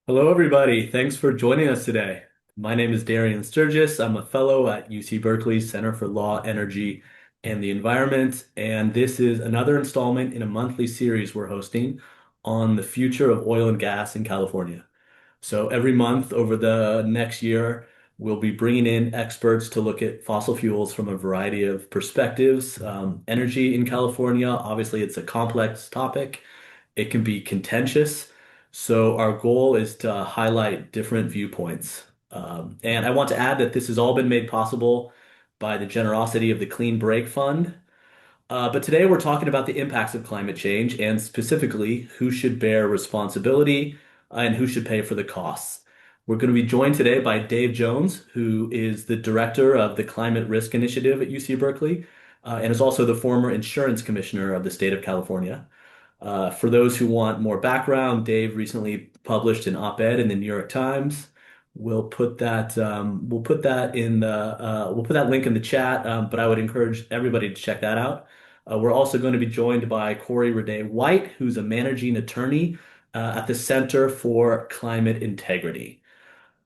Hello, everybody. Thanks for joining us today. My name is Darien Sturges. I'm a fellow at UC Berkeley's Center for Law, Energy, and the Environment. And this is another installment in a monthly series we're hosting on the future of oil and gas in California. So every month over the next year, we'll be bringing in experts to look at fossil fuels from a variety of perspectives. Energy in California, obviously, it's a complex topic. It can be contentious. So our goal is to highlight different viewpoints. And I want to add that this has all been made possible by the generosity of the Clean Break Fund. But today we're talking about the impacts of climate change and specifically who should bear responsibility and who should pay for the costs. We're going to be joined today by Dave Jones, who is the director of the Climate Risk Initiative at UC Berkeley, and is also the former insurance commissioner of the state of California. For those who want more background, Dave recently published an op-ed in the New York Times. We'll put that link in the chat, but I would encourage everybody to check that out. We're also going to be joined by Corey Riday-White, who's a managing attorney at the Center for Climate Integrity.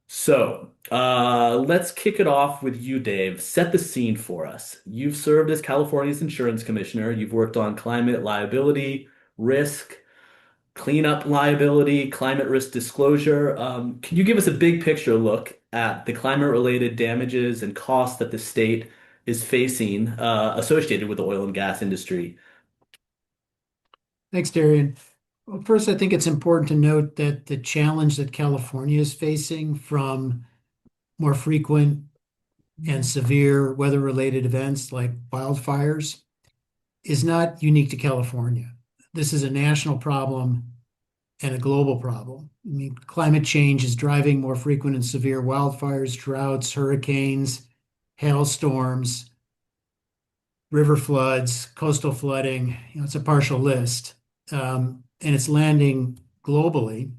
So, let's kick it off with you, Dave. Set the scene for us. You've served as California's insurance commissioner. You've worked on climate liability, risk, cleanup liability, climate risk disclosure. Can you give us a big picture look at the climate-related damages and costs that the state is facing associated with the oil and gas industry? Thanks, Darian. Well, first, I think it's important to note that the challenge that California is facing from more frequent and severe weather-related events like wildfires is not unique to California. This is a national problem and a global problem. I mean, climate change is driving more frequent and severe wildfires, droughts, hurricanes, hailstorms, river floods, coastal flooding. It's a partial list. And it's landing globally,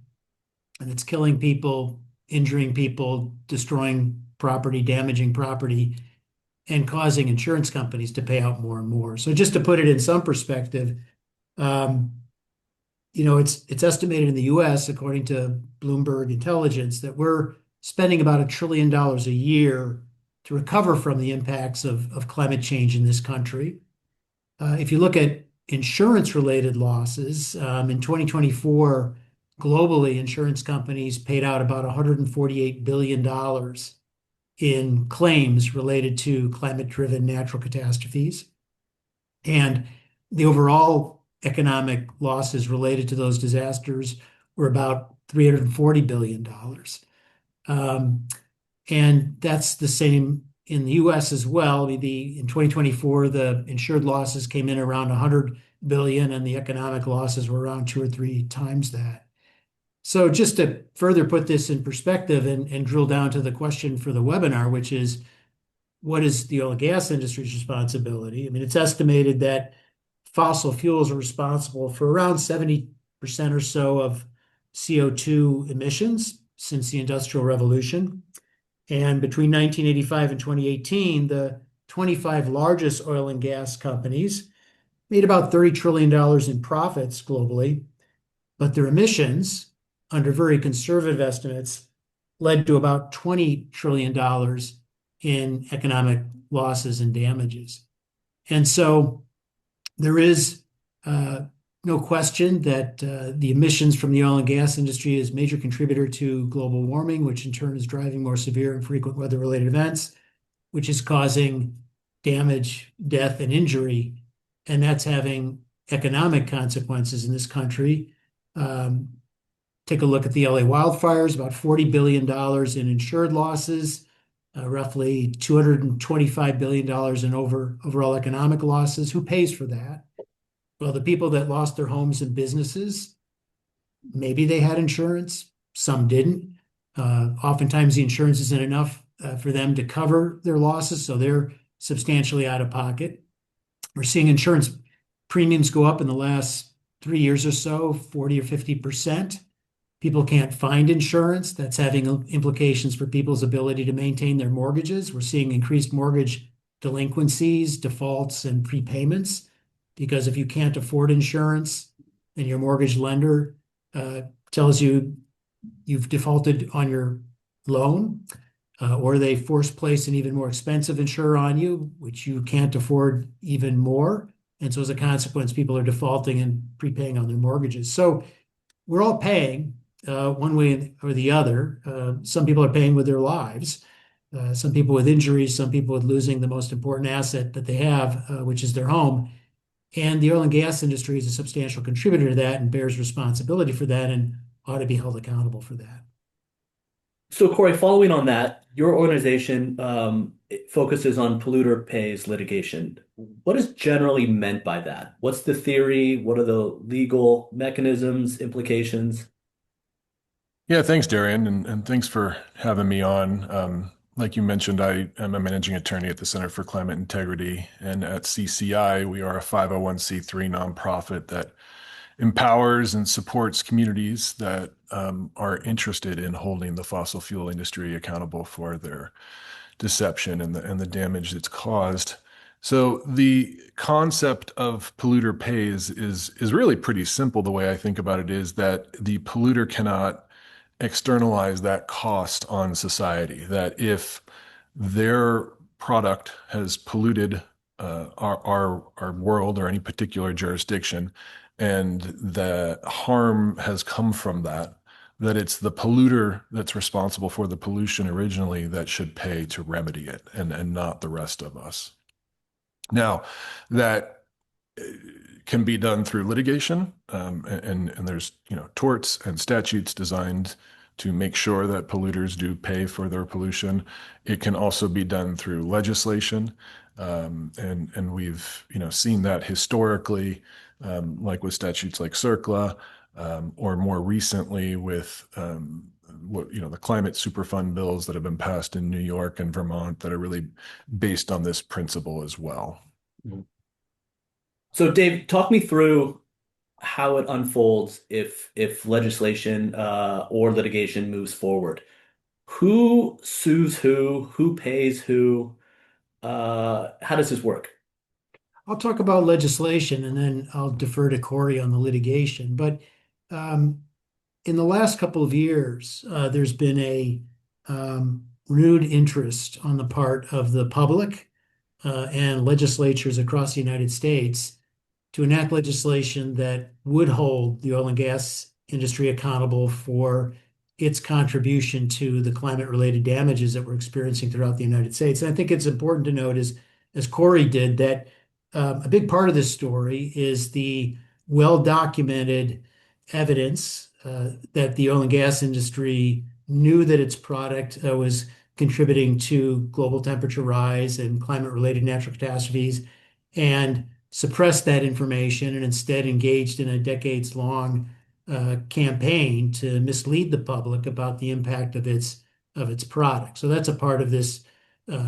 and it's killing people, injuring people, destroying property, damaging property, and causing insurance companies to pay out more and more. So just to put it in some perspective, um, it's estimated in the U.S., according to Bloomberg Intelligence, that we're spending about $1 trillion a year to recover from the impacts of climate change in this country. If you look at insurance-related losses, in 2024, globally, insurance companies paid out about $148 billion in claims related to climate-driven natural catastrophes. And the overall economic losses related to those disasters were about $340 billion. And that's the same in the US as well. In 2024, the insured losses came in around 100 billion, and the economic losses were around 2 or 3 times that. So just to further put this in perspective and drill down to the question for the webinar, which is, what is the oil and gas industry's responsibility? I mean, it's estimated that fossil fuels are responsible for around 70% or so of CO2 emissions since the Industrial Revolution. And between 1985 and 2018, the 25 largest oil and gas companies made about $30 trillion in profits globally, but their emissions, under very conservative estimates, led to about $20 trillion in economic losses and damages. And so there is no question that the emissions from the oil and gas industry is a major contributor to global warming, which in turn is driving more severe and frequent weather-related events, which is causing damage, death, and injury. And that's having economic consequences in this country. Take a look at the LA wildfires, about $40 billion in insured losses, roughly $225 billion in overall economic losses. Who pays for that? Well, the people that lost their homes and businesses, maybe they had insurance, some didn't. Oftentimes the insurance isn't enough for them to cover their losses, so they're substantially out of pocket. We're seeing insurance premiums go up in the last 3 years or so, 40 or 50%. People can't find insurance. That's having implications for people's ability to maintain their mortgages. We're seeing increased mortgage delinquencies, defaults, and prepayments, because if you can't afford insurance and your mortgage lender tells you you've defaulted on your loan, or they force place an even more expensive insurer on you, which you can't afford even more. And so as a consequence, people are defaulting and prepaying on their mortgages. So we're all paying one way or the other. Some people are paying with their lives, some people with injuries, some people with losing the most important asset that they have, which is their home. And the oil and gas industry is a substantial contributor to that and bears responsibility for that and ought to be held accountable for that. So, Corey, following on that, your organization it focuses on polluter pays litigation. What is generally meant by that? What's the theory? What are the legal mechanisms, implications? Yeah, thanks, Darien, and thanks for having me on. Like you mentioned, I am a managing attorney at the Center for Climate Integrity, and at CCI, we are a 501(c)(3) nonprofit that empowers and supports communities that are interested in holding the fossil fuel industry accountable for their deception and the damage that's caused. So the concept of polluter pays is really pretty simple. The way I think about it is that the polluter cannot externalize that cost on society. That if their product has polluted our world or any particular jurisdiction, and the harm has come from that, that it's the polluter that's responsible for the pollution originally that should pay to remedy it, and not the rest of us. Now, that can be done through litigation, and there's torts and statutes designed to make sure that polluters do pay for their pollution. It can also be done through legislation, and we've seen that historically, like with statutes like CERCLA, or more recently with the climate superfund bills that have been passed in New York and Vermont that are really based on this principle as well. So, Dave, talk me through how it unfolds if legislation or litigation moves forward. Who sues who? Who pays who? How does this work? I'll talk about legislation and then I'll defer to Corey on the litigation. But um, in the last couple of years, there's been a renewed interest on the part of the public and legislatures across the United States to enact legislation that would hold the oil and gas industry accountable for its contribution to the climate-related damages that we're experiencing throughout the United States. And I think it's important to note, as Corey did, that a big part of this story is the well-documented evidence that the oil and gas industry knew that its product was contributing to global temperature rise and climate-related natural catastrophes, and suppressed that information and instead engaged in a decades-long campaign to mislead the public about the impact of its product. So that's a part of this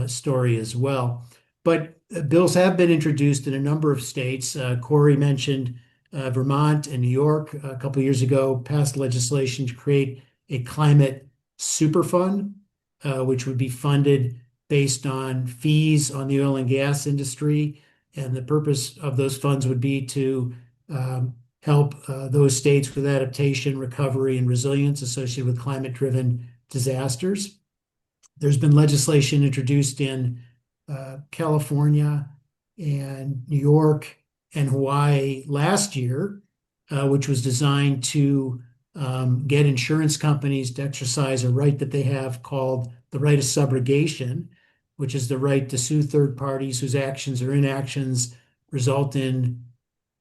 story as well. But bills have been introduced in a number of states. Corey mentioned Vermont and New York a couple of years ago passed legislation to create a climate superfund, which would be funded based on fees on the oil and gas industry. And the purpose of those funds would be to help those states with adaptation, recovery, and resilience associated with climate-driven disasters. There's been legislation introduced in California and New York and Hawaii last year, which was designed to get insurance companies to exercise a right that they have called the right of subrogation, which is the right to sue third parties whose actions or inactions result in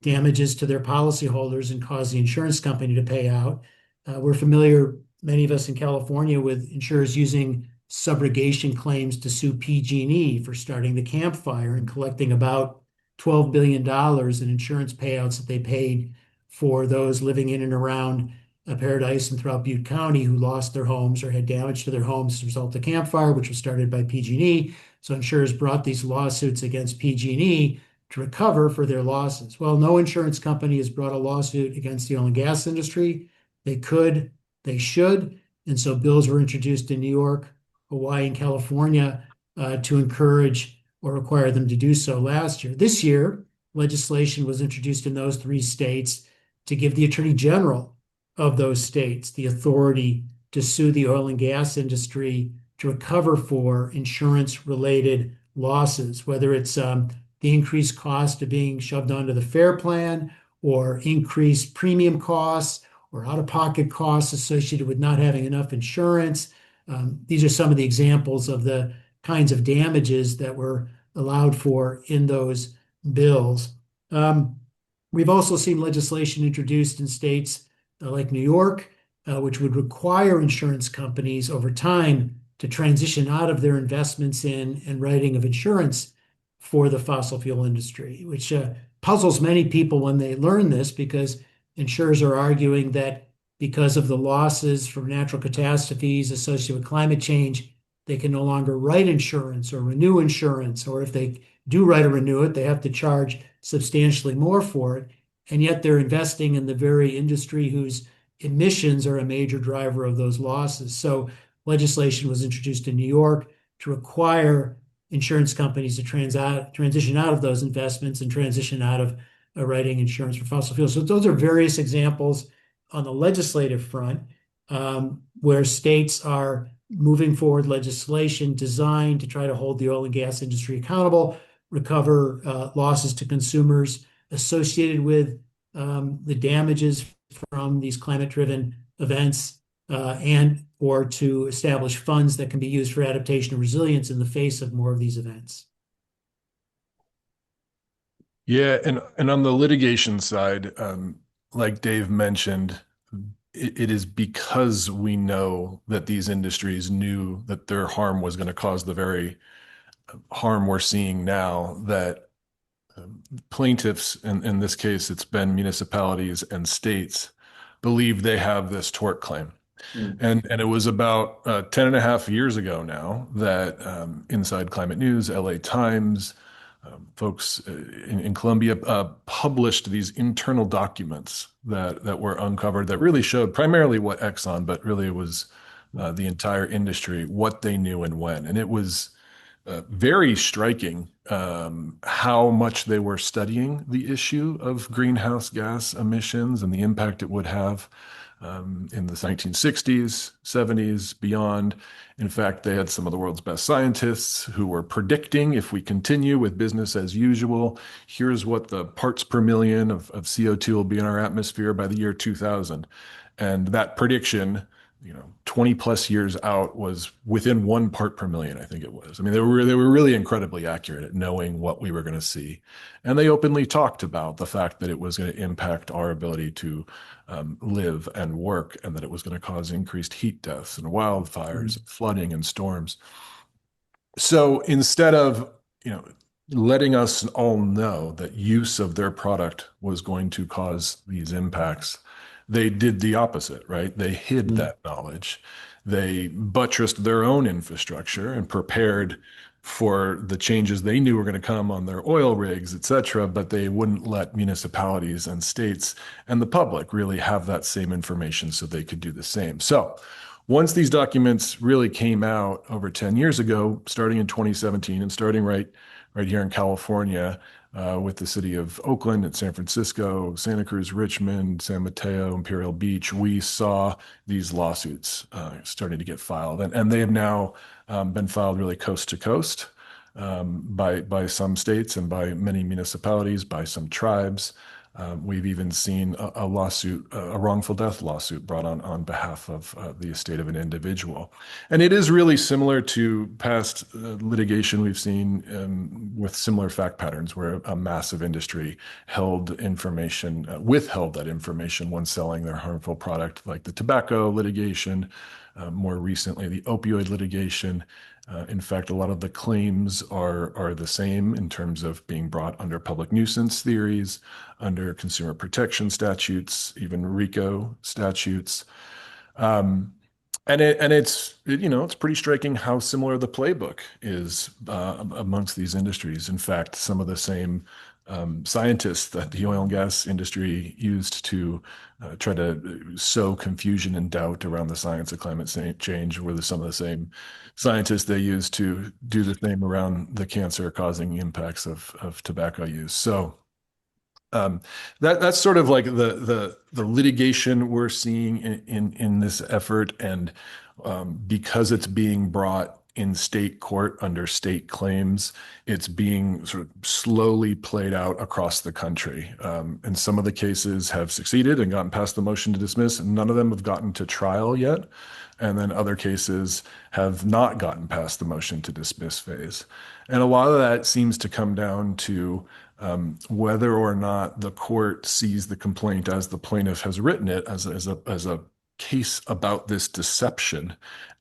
damages to their policyholders and cause the insurance company to pay out. We're familiar, many of us in California, with insurers using subrogation claims to sue PG&E for starting the Camp Fire and collecting about $12 billion in insurance payouts that they paid for those living in and around Paradise and throughout Butte County who lost their homes or had damage to their homes as a result of the Camp Fire, which was started by PG&E. So insurers brought these lawsuits against PG&E to recover for their losses. Well, no insurance company has brought a lawsuit against the oil and gas industry. They could, they should. And so bills were introduced in New York, Hawaii, and California to encourage or require them to do so last year. This year, legislation was introduced in those three states to give the Attorney General of those states the authority to sue the oil and gas industry to recover for insurance-related losses, whether it's the increased cost of being shoved onto the FAIR plan or increased premium costs or out-of-pocket costs associated with not having enough insurance. These are some of the examples of the kinds of damages that were allowed for in those bills. We've also seen legislation introduced in states like New York, which would require insurance companies over time to transition out of their investments in and writing of insurance for the fossil fuel industry, which puzzles many people when they learn this because insurers are arguing that because of the losses from natural catastrophes associated with climate change, they can no longer write insurance or renew insurance, or if they do write or renew it, they have to charge substantially more for it. And yet they're investing in the very industry whose emissions are a major driver of those losses. So legislation was introduced in New York to require insurance companies to transition out of those investments and transition out of writing insurance for fossil fuels. So those are various examples on the legislative front where states are moving forward legislation designed to try to hold the oil and gas industry accountable, recover losses to consumers associated with the damages from these climate-driven events, and or to establish funds that can be used for adaptation and resilience in the face of more of these events. Yeah, and on the litigation side, like Dave mentioned, it is because we know that these industries knew that their harm was going to cause the very harm we're seeing now that plaintiffs, in this case, it's been municipalities and states, believe they have this tort claim. And it was about 10 and a half years ago now that Inside Climate News, LA Times, folks in Columbia published these internal documents that were uncovered that really showed primarily what Exxon, but really it was the entire industry, what they knew and when. And it was very striking how much they were studying the issue of greenhouse gas emissions and the impact it would have in the 1960s, 70s, beyond. In fact, they had some of the world's best scientists who were predicting if we continue with business as usual, here's what the parts per million of CO2 will be in our atmosphere by the year 2000. And that prediction, 20 plus years out was within 1 part per million, I think it was. I mean, they were really incredibly accurate at knowing what we were going to see. And they openly talked about the fact that it was going to impact our ability to live and work, and that it was going to cause increased heat deaths and wildfires, flooding and storms. So instead of, letting us all know that use of their product was going to cause these impacts, they did the opposite, right? They hid that knowledge. They buttressed their own infrastructure and prepared for the changes they knew were going to come on their oil rigs, et cetera, but they wouldn't let municipalities and states and the public really have that same information so they could do the same. So once these documents really came out over 10 years ago, starting in 2017 and starting right here in California, with the city of Oakland and San Francisco, Santa Cruz, Richmond, San Mateo, Imperial Beach, we saw these lawsuits starting to get filed. And they have now been filed really coast to coast by some states and by many municipalities, by some tribes. We've even seen a lawsuit, a wrongful death lawsuit brought on behalf of the estate of an individual. And it is really similar to past litigation we've seen with similar fact patterns where a massive industry withheld that information when selling their harmful product, like the tobacco litigation, more recently, the opioid litigation. In fact, a lot of the claims are the same in terms of being brought under public nuisance theories, under consumer protection statutes, even RICO statutes. It's pretty striking how similar the playbook is amongst these industries. In fact, some of the same scientists that the oil and gas industry used to try to sow confusion and doubt around the science of climate change were some of the same scientists they used to do the same around the cancer-causing impacts of tobacco use. So Um, that's sort of like the litigation we're seeing in this effort, and because it's being brought in state court under state claims, it's being sort of slowly played out across the country. And some of the cases have succeeded and gotten past the motion to dismiss, and none of them have gotten to trial yet. And then other cases have not gotten past the motion to dismiss phase. And a lot of that seems to come down to whether or not the court sees the complaint as the plaintiff has written it, as a case about this deception,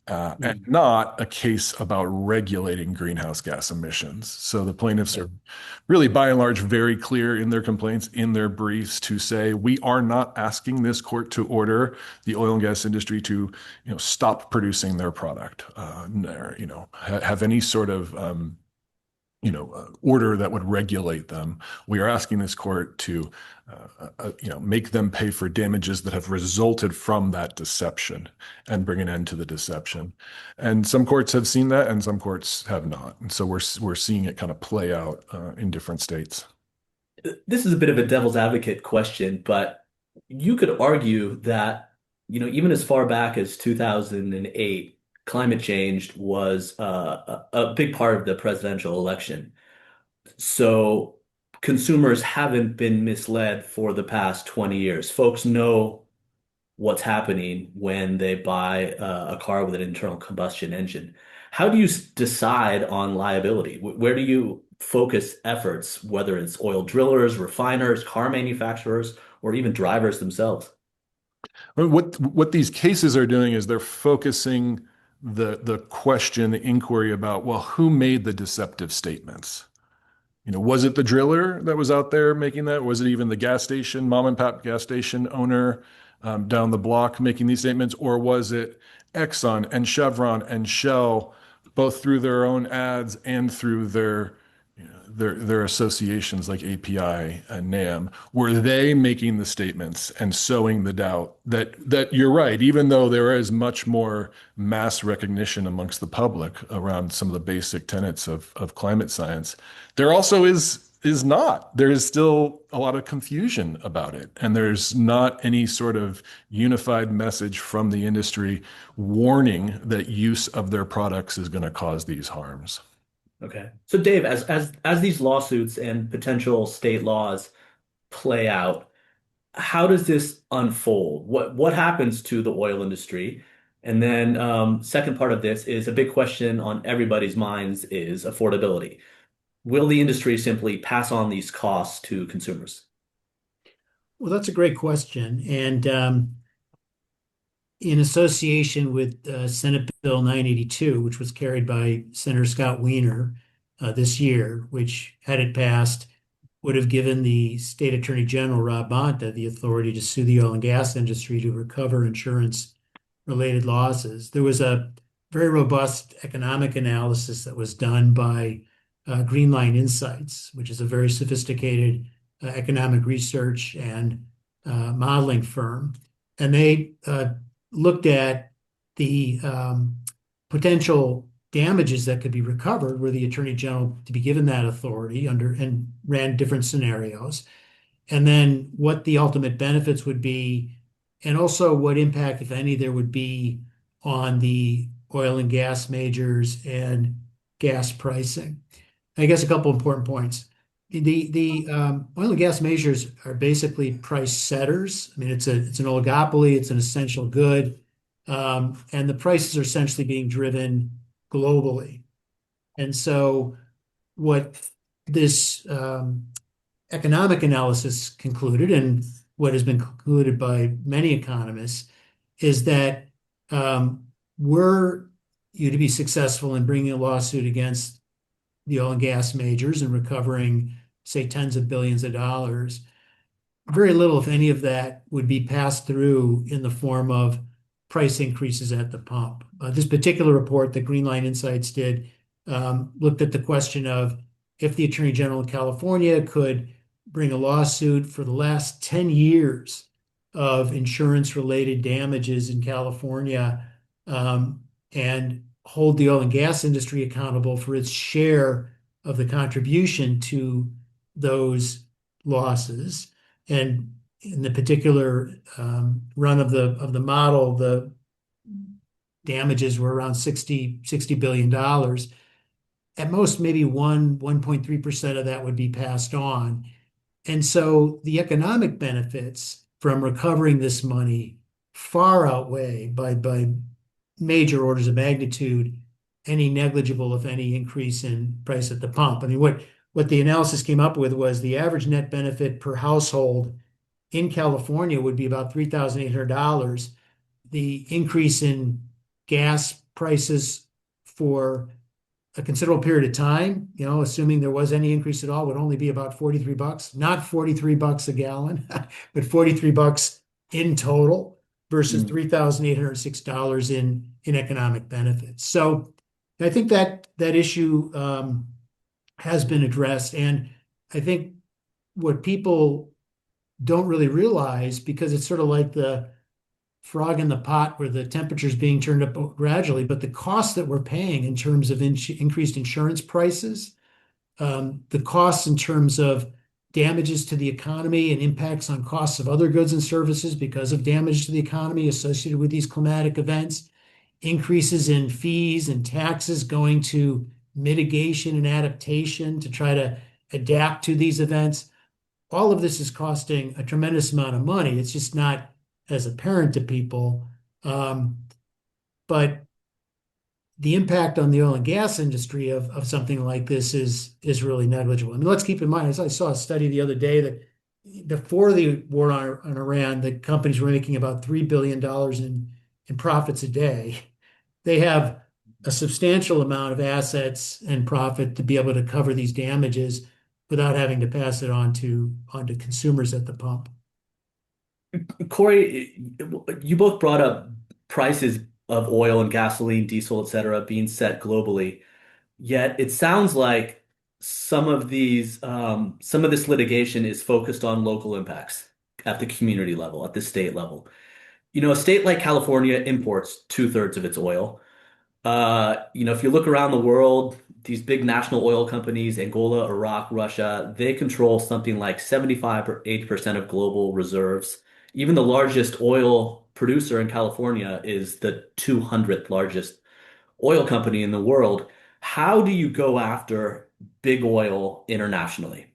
and not a case about regulating greenhouse gas emissions. So the plaintiffs are really, by and large, very clear in their complaints, in their briefs, to say we are not asking this court to order the oil and gas industry to, stop producing their product, or, have any sort of order that would regulate them. We are asking this court to, make them pay for damages that have resulted from that deception and bring an end to the deception. And some courts have seen that, and some courts have not. And so we're seeing it kind of play out in different states. This is a bit of a devil's advocate question, but you could argue that, even as far back as 2008, climate change was a big part of the presidential election. So consumers haven't been misled for the past 20 years. Folks know what's happening when they buy a car with an internal combustion engine. How do you decide on liability? Where do you focus efforts, whether it's oil drillers, refiners, car manufacturers, or even drivers themselves? I mean, what these cases are doing is they're focusing the question, the inquiry about, well, who made the deceptive statements? Was it the driller that was out there making that? Was it even the gas station, mom and pop gas station owner down the block making these statements? Or was it Exxon and Chevron and Shell, both through their own ads and through their associations like API and NAM? Were they making the statements and sowing the doubt that you're right, even though there is much more mass recognition amongst the public around some of the basic tenets of climate science, there also is not. There is still a lot of confusion about it. And there's not any sort of unified message from the industry warning that use of their products is going to cause these harms. Okay. So Dave, as these lawsuits and potential state laws play out, how does this unfold? What happens to the oil industry? And then second part of this is a big question on everybody's minds is affordability. Will the industry simply pass on these costs to consumers? Well, that's a great question. And in association with Senate Bill 982, which was carried by Senator Scott Wiener this year, which, had it passed, would have given the State Attorney General, Rob Bonta, the authority to sue the oil and gas industry to recover insurance-related losses. There was a very robust economic analysis that was done by Greenline Insights, which is a very sophisticated economic research and modeling firm. And they looked at the potential damages that could be recovered were the Attorney General to be given that authority and ran different scenarios. And then what the ultimate benefits would be, and also what impact, if any, there would be on the oil and gas majors and gas pricing. I guess a couple important points. The oil and gas majors are basically price setters. I mean, it's an oligopoly, it's an essential good, and the prices are essentially being driven globally. And so what this economic analysis concluded, and what has been concluded by many economists, is that were you to be successful in bringing a lawsuit against the oil and gas majors and recovering, say, tens of billions of dollars, very little, if any, of that would be passed through in the form of price increases at the pump. This particular report that Greenline Insights did looked at the question of if the Attorney General of California could bring a lawsuit for the last 10 years of insurance-related damages in California and hold the oil and gas industry accountable for its share of the contribution to those losses. And in the particular run of the model, the damages were around $60 billion. At most, maybe 1.3% of that would be passed on. And so the economic benefits from recovering this money far outweigh by major orders of magnitude any negligible, if any, increase in price at the pump. I mean, what the analysis came up with was the average net benefit per household in California would be about $3,800. The increase in gas prices for a considerable period of time, assuming there was any increase at all, would only be about $43, not $43 a gallon, but $43 in total versus $3,806 in economic benefits. So I think that issue has been addressed. And I think what people don't really realize, because it's sort of like the frog in the pot where the temperature is being turned up gradually, but the cost that we're paying in terms of increased insurance prices, the costs in terms of damages to the economy and impacts on costs of other goods and services because of damage to the economy associated with these climatic events, increases in fees and taxes going to mitigation and adaptation to try to adapt to these events. All of this is costing a tremendous amount of money. It's just not as apparent to people. But the impact on the oil and gas industry of something like this is really negligible. I mean, let's keep in mind, I saw a study the other day that before the war on Iran, the companies were making about $3 billion in profits a day. They have a substantial amount of assets and profit to be able to cover these damages without having to pass it on to consumers at the pump. Corey, you both brought up prices of oil and gasoline, diesel, et cetera, being set globally. Yet it sounds like some of this litigation is focused on local impacts at the community level, at the state level. A state like California imports two-thirds of its oil. If you look around the world, these big national oil companies, Angola, Iraq, Russia, they control something like 75 or 80% of global reserves. Even the largest oil producer in California is the 200th largest oil company in the world. How do you go after big oil internationally?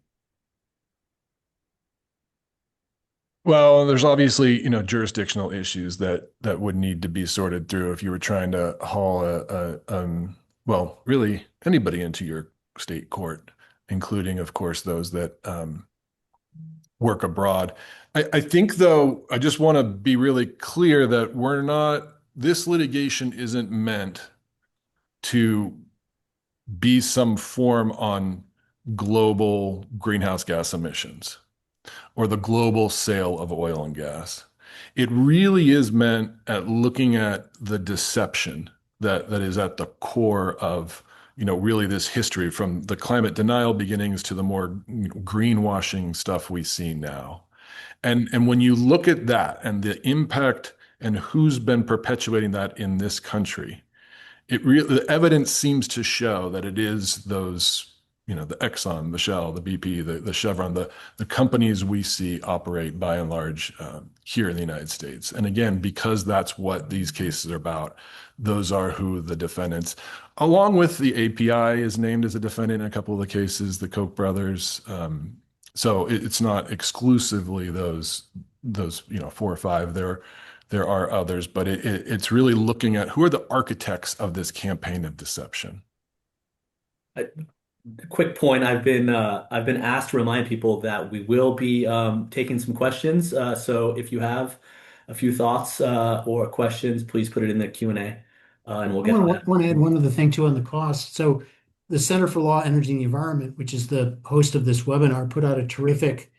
Well, there's obviously, jurisdictional issues that would need to be sorted through if you were trying to haul well, really anybody into your state court, including, of course, those that work abroad. I think, though, I just want to be really clear that this litigation isn't meant to be some form on global greenhouse gas emissions or the global sale of oil and gas. It really is meant at looking at the deception that is at the core of, really this history from the climate denial beginnings to the more greenwashing stuff we see now. And when you look at that and the impact and who's been perpetuating that in this country, the evidence seems to show that it is those, the Exxon, the Shell, the BP, the Chevron, the companies we see operate by and large here in the United States. And again, because that's what these cases are about, those are who the defendants, along with the API is named as a defendant in a couple of the cases, the Koch brothers. So it's not exclusively those 4 or 5. There are others, but it's really looking at who are the architects of this campaign of deception. Quick point, I've been asked to remind people that we will be taking some questions. So if you have a few thoughts or questions, please put it in the Q&A and we'll get to that. I want to add one other thing too on the cost. So the Center for Law, Energy, and the Environment, which is the host of this webinar, put out a terrific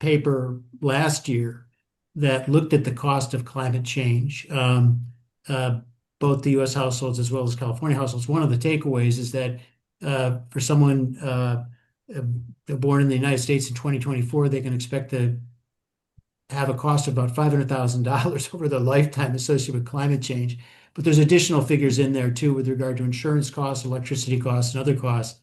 paper last year that looked at the cost of climate change, both the U.S. households as well as California households. One of the takeaways is that for someone born in the United States in 2024, they can expect to have a cost of about $500,000 over their lifetime associated with climate change. But there's additional figures in there too with regard to insurance costs, electricity costs, and other costs.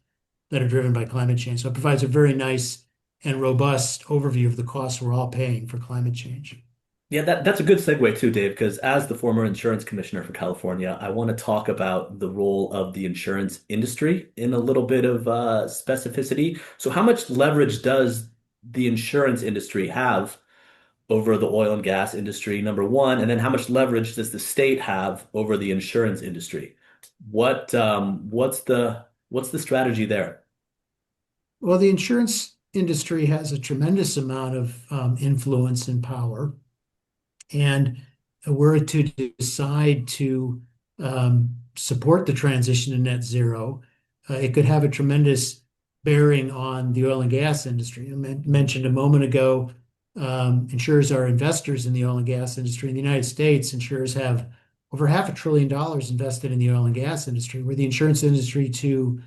that are driven by climate change. So it provides a very nice and robust overview of the costs we're all paying for climate change. Yeah, that's a good segue too, Dave, because as the former insurance commissioner for California, I want to talk about the role of the insurance industry in a little bit of specificity. So, how much leverage does the insurance industry have over the oil and gas industry, number one? And then how much leverage does the state have over the insurance industry? What's the strategy there? Well, the insurance industry has a tremendous amount of influence and power. And were it to decide to support the transition to net zero, it could have a tremendous bearing on the oil and gas industry. I mentioned a moment ago, insurers are investors in the oil and gas industry. In the United States, insurers have over $500 billion invested in the oil and gas industry. Were the insurance industry to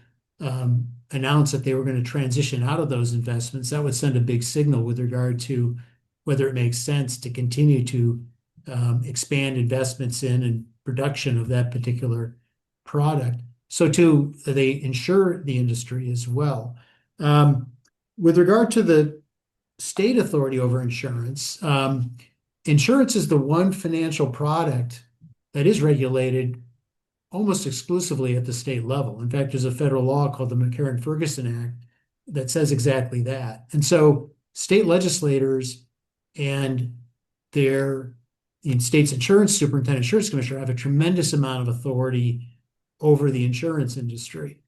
announce that they were going to transition out of those investments, that would send a big signal with regard to whether it makes sense to continue to expand investments in and production of that particular product. So too, they insure the industry as well. With regard to the state authority over insurance, insurance is the one financial product that is regulated almost exclusively at the state level. In fact, there's a federal law called the McCarran-Ferguson Act that says exactly that. And so state legislators and their state's insurance superintendent, insurance commissioner have a tremendous amount of authority over the insurance industry.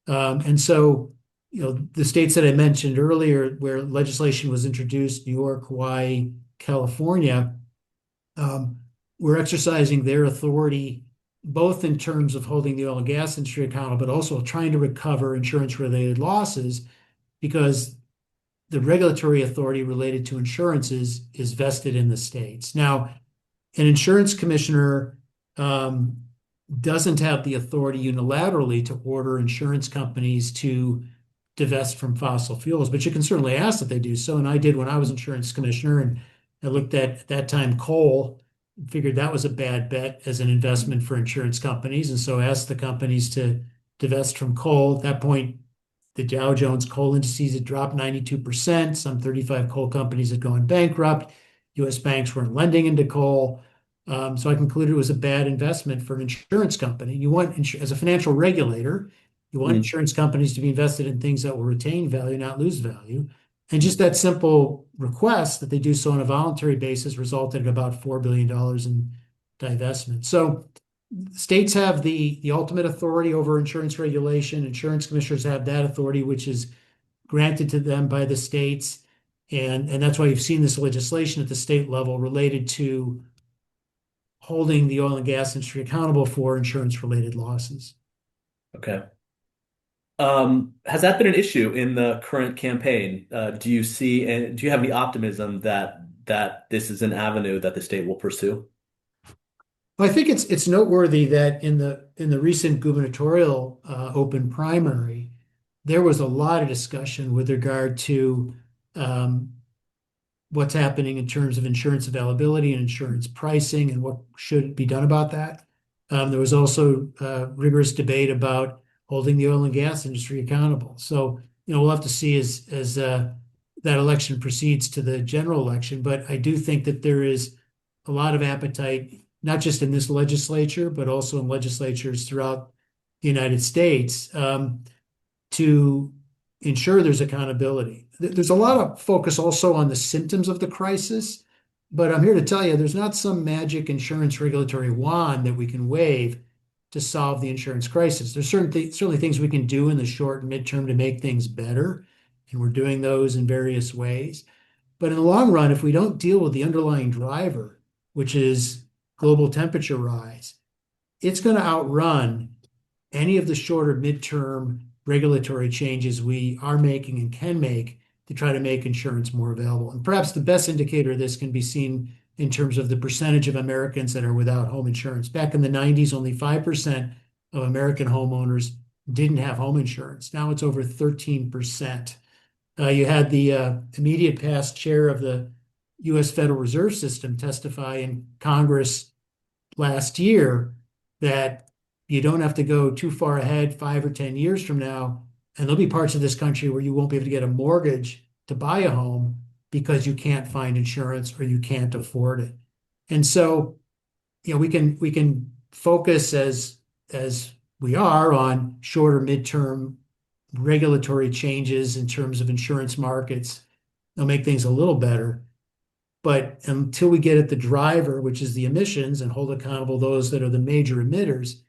And so, the states that I mentioned earlier where legislation was introduced, New York, Hawaii, California, were exercising their authority both in terms of holding the oil and gas industry accountable, but also trying to recover insurance-related losses because the regulatory authority related to insurance is vested in the states. Now, an insurance commissioner doesn't have the authority unilaterally to order insurance companies to divest from fossil fuels, but you can certainly ask that they do so. And I did when I was insurance commissioner, and I looked at that time coal, figured that was a bad bet as an investment for insurance companies, and so asked the companies to divest from coal. At that point, the Dow Jones coal indices had dropped 92%. Some 35 coal companies had gone bankrupt. U.S. banks weren't lending into coal. So I concluded it was a bad investment for an insurance company. You want, as a financial regulator, you want insurance companies to be invested in things that will retain value, not lose value. And just that simple request that they do so on a voluntary basis resulted in about $4 billion in divestment. So states have the ultimate authority over insurance regulation. Insurance commissioners have that authority, which is granted to them by the states. And that's why you've seen this legislation at the state level related to holding the oil and gas industry accountable for insurance-related losses. Okay. Has that been an issue in the current campaign? Do you see and do you have any optimism that this is an avenue that the state will pursue? Well, I think it's noteworthy that in the recent gubernatorial open primary, there was a lot of discussion with regard to what's happening in terms of insurance availability and insurance pricing and what should be done about that. There was also rigorous debate about holding the oil and gas industry accountable. So, we'll have to see as that election proceeds to the general election. But I do think that there is a lot of appetite, not just in this legislature, but also in legislatures throughout the United States, to ensure there's accountability. There's a lot of focus also on the symptoms of the crisis, but I'm here to tell you there's not some magic insurance regulatory wand that we can wave to solve the insurance crisis. There's certainly things we can do in the short and midterm to make things better, and we're doing those in various ways. But in the long run, if we don't deal with the underlying driver, which is global temperature rise, it's going to outrun any of the shorter midterm regulatory changes we are making and can make to try to make insurance more available. And perhaps the best indicator of this can be seen in terms of the percentage of Americans that are without home insurance. Back in the 90s, only 5% of American homeowners didn't have home insurance. Now it's over 13%. You had the immediate past chair of the U.S. Federal Reserve System testify in Congress last year that you don't have to go too far ahead, 5 or 10 years from now, And there'll be parts of this country where you won't be able to get a mortgage to buy a home because you can't find insurance or you can't afford it. And so, we can focus as we are on shorter midterm regulatory changes in terms of insurance markets. They'll make things a little better. But until we get at the driver, which is the emissions, and hold accountable those that are the major emitters,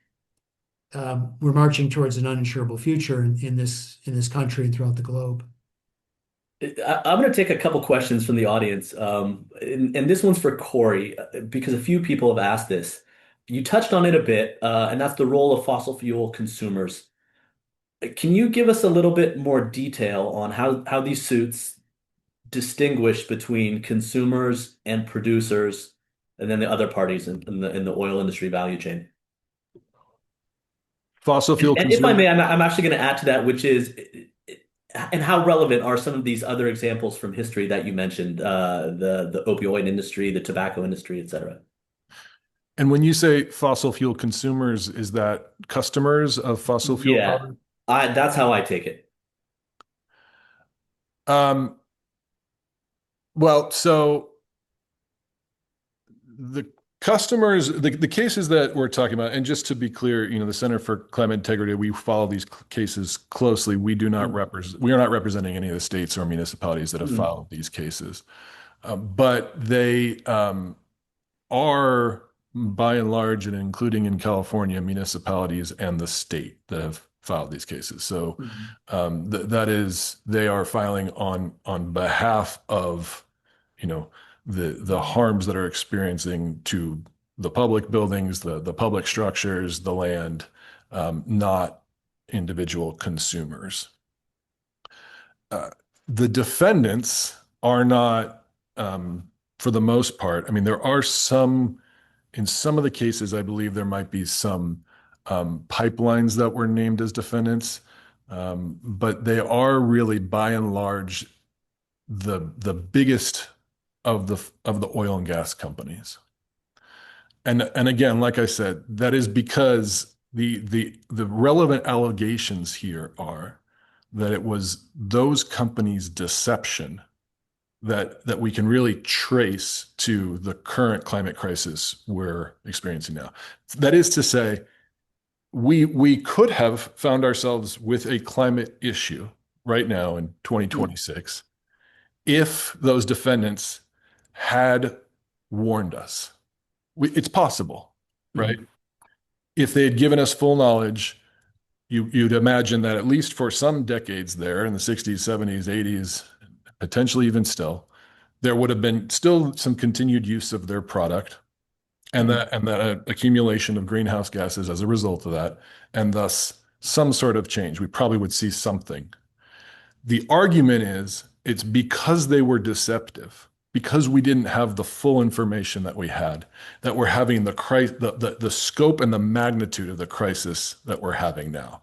we're marching towards an uninsurable future in this country and throughout the globe. I'm going to take a couple questions from the audience. And this one's for Corey, because a few people have asked this. You touched on it a bit, and that's the role of fossil fuel consumers. Can you give us a little bit more detail on how these suits distinguish between consumers and producers, and then the other parties in the oil industry value chain? Fossil fuel And if I consumer. may, I'm actually going to add to that, which is, and how relevant are some of these other examples from history that you mentioned, the opioid industry, the tobacco industry, et cetera? And when you say fossil fuel consumers, is that customers of fossil fuel Yeah, products? that's how I take it. Um, well, so the customers, the cases that we're talking about, and just to be clear, the Center for Climate Integrity, we follow these cases closely. We are not representing any of the states or municipalities that have Mm. filed these cases. But they are, by and large, and including in California, municipalities and the state that have filed these cases. So Mhm. that is, they are filing on behalf of, you know, the harms that are experiencing to the public buildings, the public structures, the land, not individual consumers. Uh, the defendants are not, for the most part. I mean, there are some, in some of the cases, I believe there might be some pipelines that were named as defendants, but they are really, by and large, the biggest of the oil and gas companies. And again, like I said, that is because the relevant allegations here are that it was those companies' deception that we can really trace to the current climate crisis we're experiencing now. That is to say, we could have found ourselves with a climate issue right now in Mm. 2026 if those defendants had warned us. It's possible, right? Mhm. If they had given us full knowledge, you'd imagine that at least for some decades there in the 60s, 70s, 80s, potentially even still, there would have been still some continued use of their product and Mhm. that accumulation of greenhouse gases as a result of that, and thus some sort of change. We probably would see something. The argument is it's because they were deceptive, because we didn't have the full information that we had, that we're having the scope and the magnitude of the crisis that we're having now.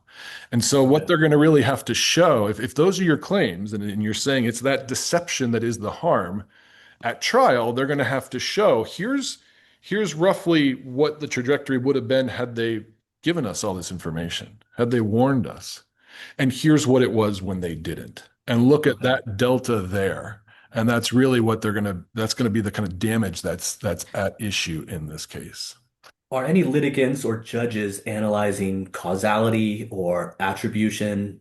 And so what Okay. they're going to really have to show, if those are your claims, and you're saying it's that deception that is the harm, at trial, they're going to have to show here's roughly what the trajectory would have been had they given us all this information, had they warned us. And here's what it was when they didn't. And look at Okay. that delta there. And that's really what that's going to be the kind of damage that's at issue in this case. Are any litigants or judges analyzing causality or attribution?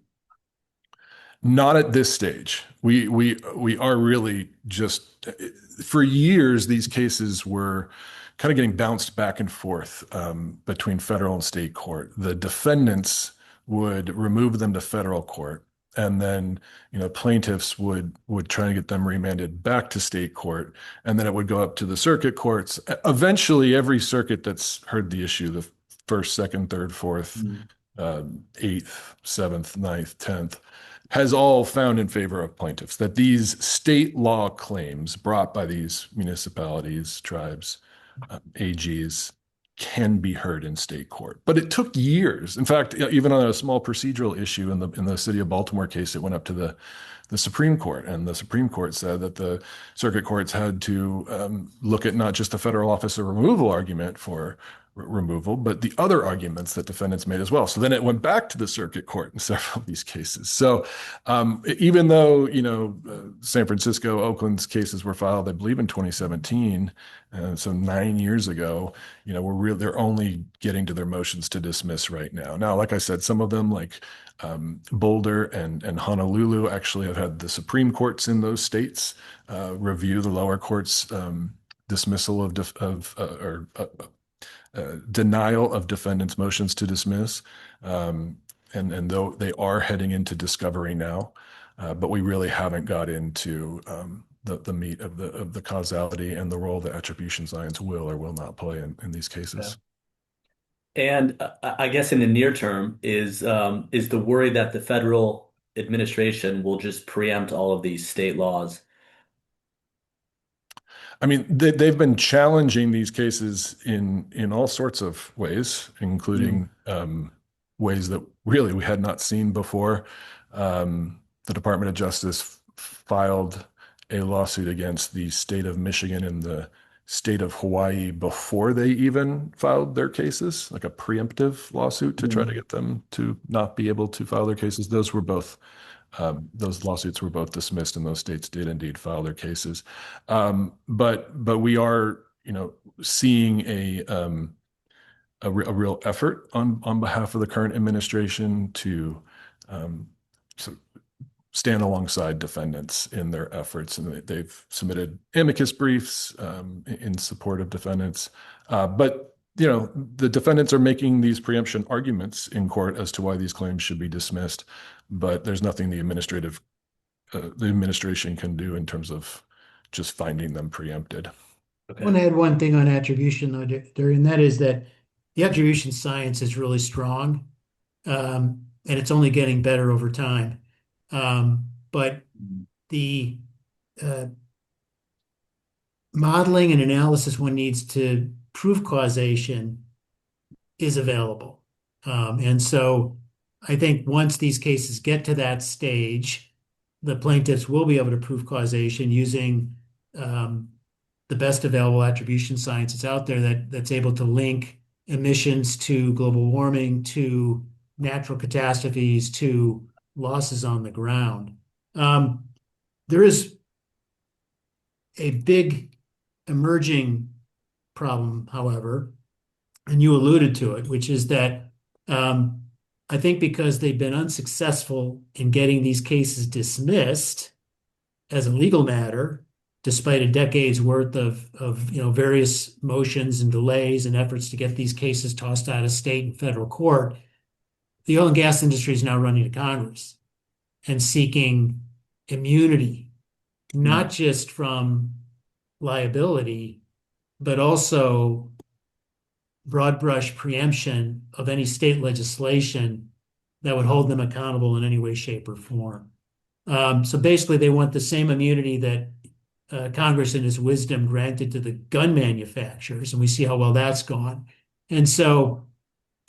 Not at this stage. We are really just, for years these cases were kind of getting bounced back and forth between federal and state court. The defendants would remove them to federal court, and then plaintiffs would try to get them remanded back to state court, and then it would go up to the circuit courts. Eventually, every circuit that's heard the issue, the first, second, third, fourth, Mm. eighth, seventh, ninth, 10th, has all found in favor of plaintiffs that these state law claims brought by these municipalities, tribes, AGs can be heard in state court. But it took years. In fact, even on a small procedural issue in the city of Baltimore case, it went up to the Supreme Court, and the Supreme Court said that the circuit courts had to look at not just the federal officer removal argument for removal, but the other arguments that defendants made as well. So then it went back to the circuit court in several of these cases. So even though, San Francisco, Oakland's cases were filed, I believe in 2017, so 9 years ago, they're only getting to their motions to dismiss right now. Now, like I said, some of them like Boulder and Honolulu actually have had the Supreme Courts in those states review the lower courts dismissal or denial of defendants' motions to dismiss. And though they are heading into discovery now, but we really haven't got into the meat of the causality and the role that attribution science will or will not play in these Yeah. cases. And I guess in the near term is the worry that the federal administration will just preempt all of these state laws. I mean, they've been challenging these cases in all sorts of ways, Mm. including ways that really we had not seen before. The Department of Justice filed a lawsuit against the state of Michigan and the state of Hawaii before they even filed their cases, like a preemptive lawsuit to try to Mm. get them to not be able to file their cases. Those lawsuits were both dismissed, and those states did indeed file their cases. But we are, seeing a real effort on behalf of the current administration um, to stand alongside defendants in their efforts, and they've submitted amicus briefs in support of defendants. But the defendants are making these preemption arguments in court as to why these claims should be dismissed, but there's nothing the administration can do in terms of just finding them preempted. I want Okay. to add one thing on attribution, though, Darren, that is that the attribution science is really strong, and it's only getting better over time. But Mm. the uh, modeling and analysis one needs to prove causation is available. And so I think once these cases get to that stage, the plaintiffs will be able to prove causation using the best available attribution science that's out there that's able to link emissions to global warming, to natural catastrophes, to losses on the ground. There is a big emerging problem, however, and you alluded to it, which is that I think because they've been unsuccessful in getting these cases dismissed as a legal matter, despite a decade's worth of various motions and delays and efforts to get these cases tossed out of state and federal court, the oil and gas industry is now running to Congress and seeking immunity, not Mm. just from liability, but also broad brush preemption of any state legislation that would hold them accountable in any way, shape, or form. So basically, they want the same immunity that Congress, in its wisdom, granted to the gun manufacturers, and we see how well that's gone. And so,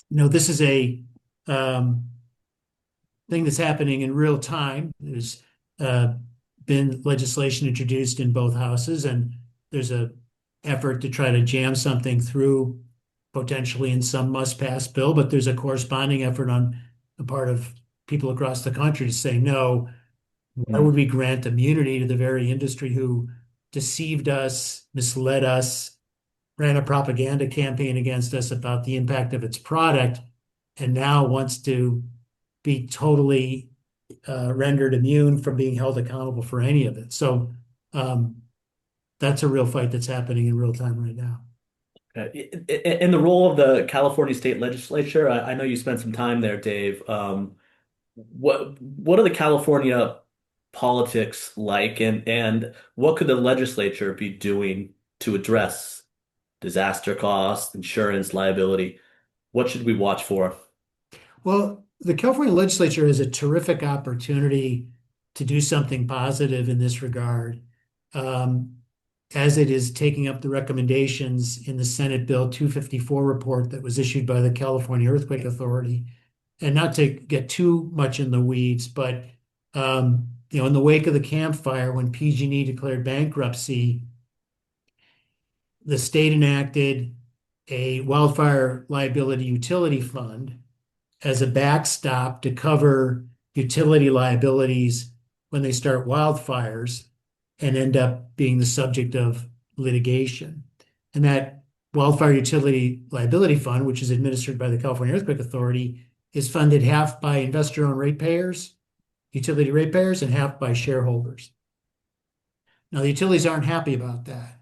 this is a thing that's happening in real time. There's been legislation introduced in both houses, and there's a effort to try to jam something through potentially in some must-pass bill, but there's a corresponding effort on the part of people across the country to say, no, why Mm. would we grant immunity to the very industry who deceived us, misled us, ran a propaganda campaign against us about the impact of its product, and now wants to be totally rendered immune from being held accountable for any of it. So that's a real fight that's happening in real time right now. In the role of the California State Legislature, I know you spent some time there, Dave. What are the California politics like, and what could the legislature be doing to address disaster costs, insurance, liability? What should we watch for? Well, the California legislature has a terrific opportunity to do something positive in this regard, um, as it is taking up the recommendations in the Senate Bill 254 report that was issued by the California Earthquake Authority. And not to get too much in the weeds, but in the wake of the Camp Fire, when PG&E declared bankruptcy, the state enacted a wildfire liability utility fund as a backstop to cover utility liabilities when they start wildfires and end up being the subject of litigation. And that Wildfire Utility Liability Fund, which is administered by the California Earthquake Authority, is funded half by investor-owned ratepayers, utility ratepayers, and half by shareholders. Now, the utilities aren't happy about that.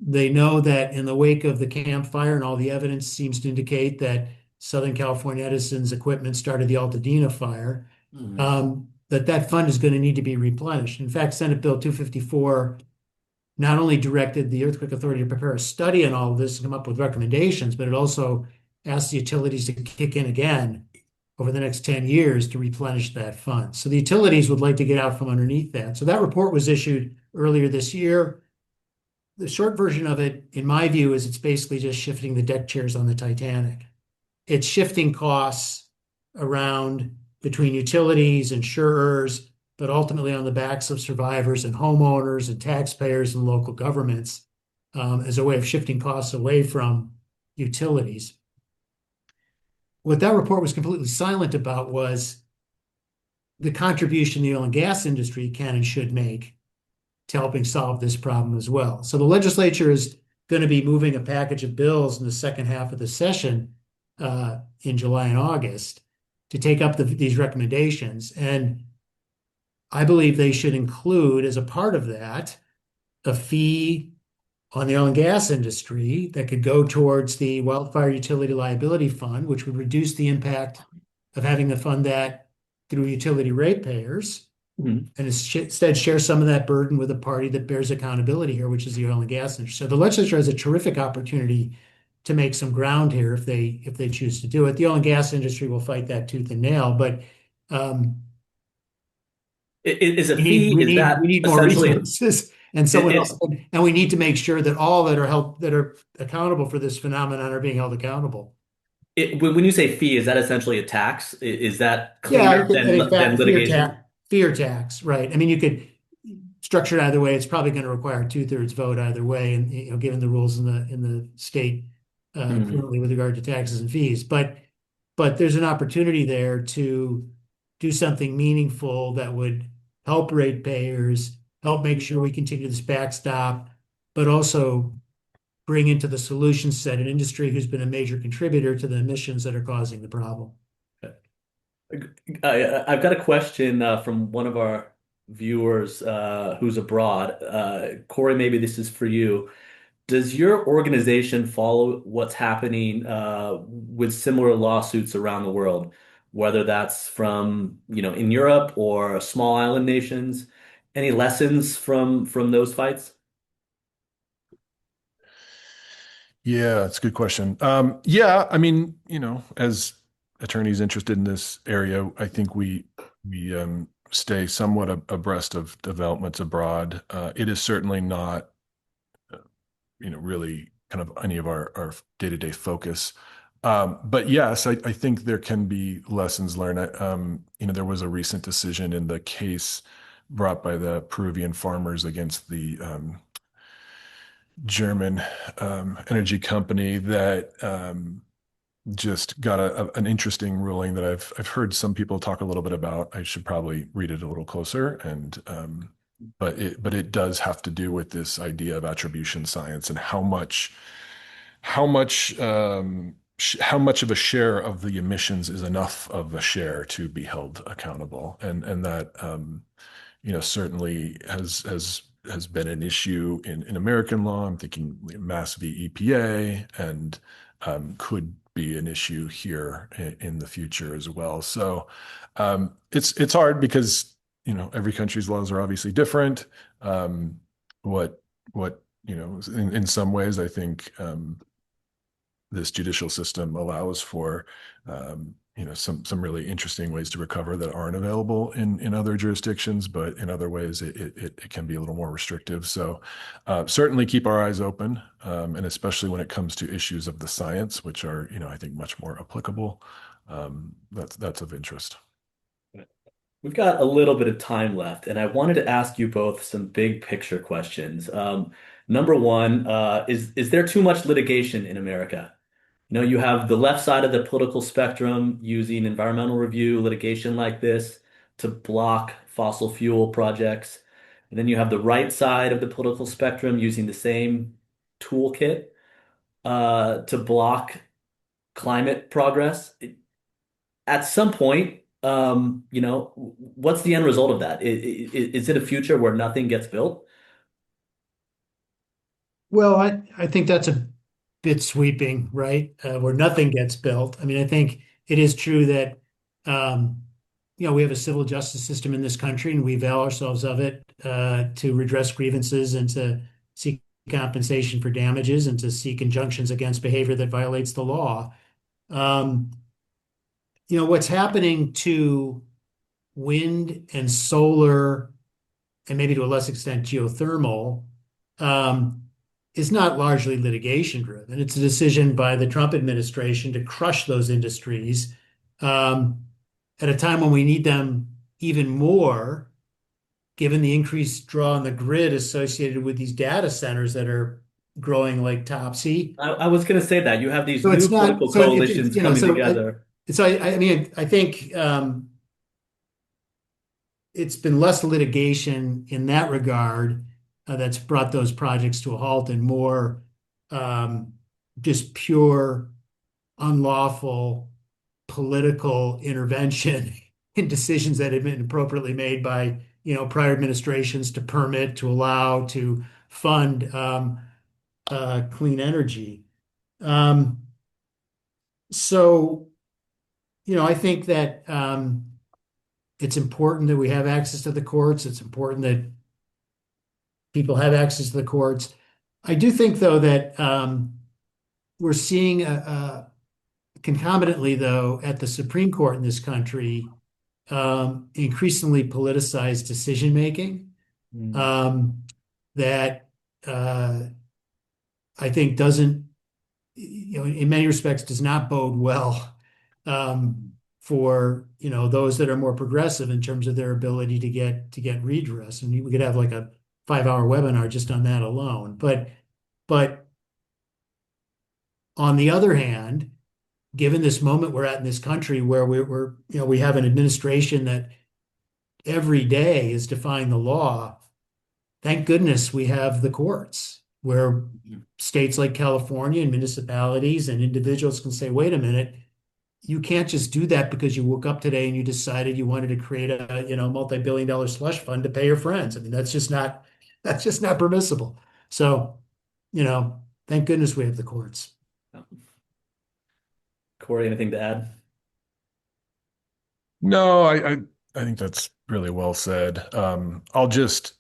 They know that in the wake of the Camp Fire, and all the evidence seems to indicate that Southern California Edison's equipment started the Altadena fire, that fund is going to need to be replenished. In fact, Senate Bill 254 not only directed the Earthquake Authority to prepare a study on all of this and come up with recommendations, but it also asked the utilities to kick in again over the next 10 years to replenish that fund. So the utilities would like to get out from underneath that. So that report was issued earlier this year. The short version of it, in my view, is it's basically just shifting the deck chairs on the Titanic. It's shifting costs around between utilities, insurers, but ultimately on the backs of survivors and homeowners and taxpayers and local governments as a way of shifting costs away from utilities. What that report was completely silent about was the contribution the oil and gas industry can and should make to helping solve this problem as well. So the legislature is going to be moving a package of bills in the second half of the session in July and August to take up these recommendations. And I believe they should include, as a part of that, a fee on the oil and gas industry that could go towards the Wildfire Utility Liability Fund, which would reduce the impact of having to fund that through utility ratepayers, and instead share some of that burden with a party that bears accountability here, which is the oil and gas industry. So the legislature has a terrific opportunity to make some ground here if they choose to do it. The oil and gas industry will fight that tooth and nail, but Is a we need fee, we is need we that need more essentially resources and someone else, it's and we need to make sure that all that are accountable for this phenomenon are being held accountable. when you say fee, is that essentially a tax? Is that Yeah, cleaner in than fact, litigation? fear tax, right? I mean, you could structure it either way. It's probably going to require a two-thirds vote either way, and given the rules in the state Mhm. currently with regard to taxes and fees, but there's an opportunity there to do something meaningful that would help ratepayers, help make sure we continue this backstop, but also bring into the solution set an industry who's been a major contributor to the emissions that are causing the problem. I've got a question from one of our viewers who's abroad. Corey, maybe this is for you. Does your organization follow what's happening with similar lawsuits around the world, whether that's from, in Europe or small island nations? Any lessons from those fights? Yeah, that's a good question. Yeah, I mean, as attorneys interested in this area, I think we stay somewhat abreast of developments abroad. It is certainly not, really kind of any of our day-to-day focus. But yes, I think there can be lessons learned. There was a recent decision in the case brought by the Peruvian farmers against the German energy company that just got an interesting ruling that I've heard some people talk a little bit about. I should probably read it a little closer, and but it does have to do with this idea of attribution science and how much how much of a share of the emissions is enough of a share to be held accountable, and that certainly has been an issue in American law. I'm thinking Mass v. EPA, and could be an issue here in the future as well. So it's hard because every country's laws are obviously different. What in some ways I think this judicial system allows for some really interesting ways to recover that aren't available in other jurisdictions, but in other ways it can be a little more restrictive. So certainly keep our eyes open, and especially when it comes to issues of the science, which are I think much more applicable. That's of interest. We've got a little bit of time left, and I wanted to ask you both some big picture questions. Number one, is there too much litigation in America? You have the left side of the political spectrum using environmental review litigation like this to block fossil fuel projects. And then you have the right side of the political spectrum using the same toolkit to block climate progress. At some point, what's the end result of that? Is it a future where nothing gets built? Well, I think that's a bit sweeping, right? Where nothing gets built. I mean, I think it is true that um, we have a civil justice system in this country, and we avail ourselves of it to redress grievances and to seek compensation for damages and to seek injunctions against behavior that violates the law. Um, what's happening to wind and solar, and maybe to a less extent geothermal, um, is not largely litigation driven. It's a decision by the Trump administration to crush those industries um, at a time when we need them even more, given the increased draw on the grid associated with these data centers that are growing like topsy. I was going to say that you have these So new it's not, political so it's, coalitions coming together. I mean, I think it's been less litigation in that regard that's brought those projects to a halt and more um, just pure unlawful political intervention in decisions that have been appropriately made by prior administrations to permit, to allow, to fund clean energy. Um, so, I think that it's important that we have access to the courts. It's important that people have access to the courts. I do think, though, that we're seeing concomitantly, though, at the Supreme Court in this country, increasingly politicized decision making Mm. um, that I think doesn't, in many respects, does not bode well for those that are more progressive in terms of their ability to get redress. And we could have like a 5-hour webinar just on that alone. But on the other hand, given this moment we're at in this country where we have an administration that every day is defying the law, thank goodness we have the courts where states like California and municipalities and individuals can say, wait a minute, you can't just do that because you woke up today and you decided you wanted to create a multi-billion-dollar slush fund to pay your friends. I mean, that's just not permissible. So, thank goodness we have the courts. Corey, anything to add? No, I think that's really well said. I'll just,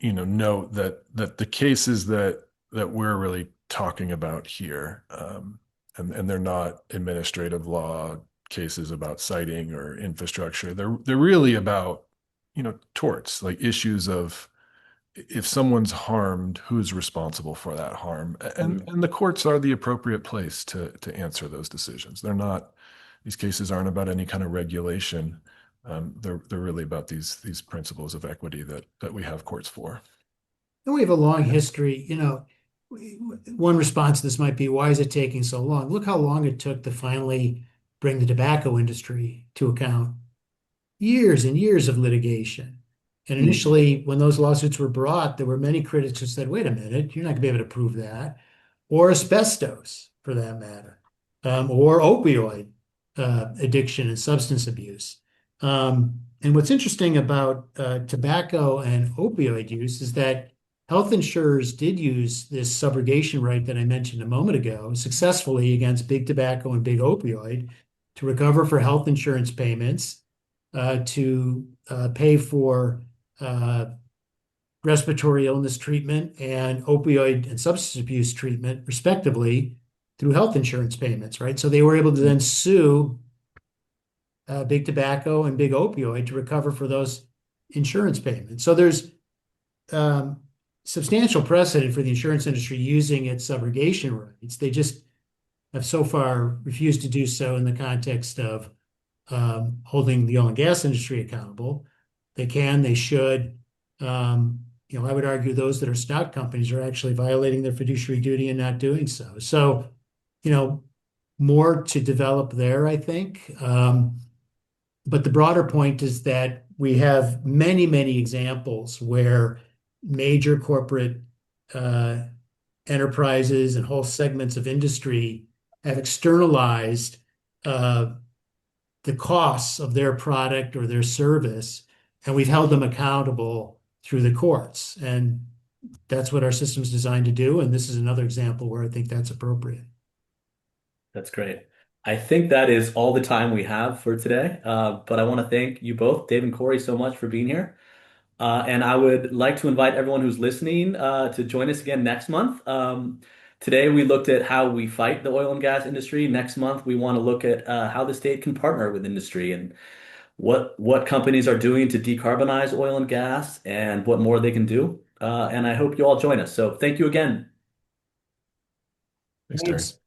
note that the cases that we're really talking about here, and they're not administrative law cases about siting or infrastructure. They're really about, torts, like issues of if someone's harmed, who's responsible for that harm? And the courts are the appropriate place to answer those decisions. These cases aren't about any kind of regulation. They're really about these principles of equity that we have courts for. And we have a long history. One response to this might be, why is it taking so long? Look how long it took to finally bring the tobacco industry to account. Years and years of litigation. And initially, when those lawsuits were brought, there were many critics who said, wait a minute, you're not going to be able to prove that. Or asbestos, for that matter, or opioid addiction and substance abuse. And what's interesting about tobacco and opioid use is that health insurers did use this subrogation right that I mentioned a moment ago successfully against big tobacco and big opioid to recover for health insurance payments, to pay for respiratory illness treatment and opioid and substance abuse treatment, respectively, through health insurance payments, right? So they were able to then sue big tobacco and big opioid to recover for those insurance payments. So there's substantial precedent for the insurance industry using its subrogation rights. They just have so far refused to do so in the context of holding the oil and gas industry accountable. They can, they should. I would argue those that are stock companies are actually violating their fiduciary duty and not doing so. So, you know, more to develop there, I think. But the broader point is that we have many, many examples where major corporate uh, enterprises and whole segments of industry have externalized uh, the costs of their product or their service, and we've held them accountable through the courts. And that's what our system's designed to do. And this is another example where I think that's appropriate. That's great. I think that is all the time we have for today. But I want to thank you both, Dave and Corey, so much for being here. And I would like to invite everyone who's listening to join us again next month. Today, we looked at how we fight the oil and gas industry. Next month, we want to look at how the state can partner with industry and what companies are doing to decarbonize oil and gas and what more they can do. And I hope you all join us. So thank you again. Thanks, Darren. Thanks.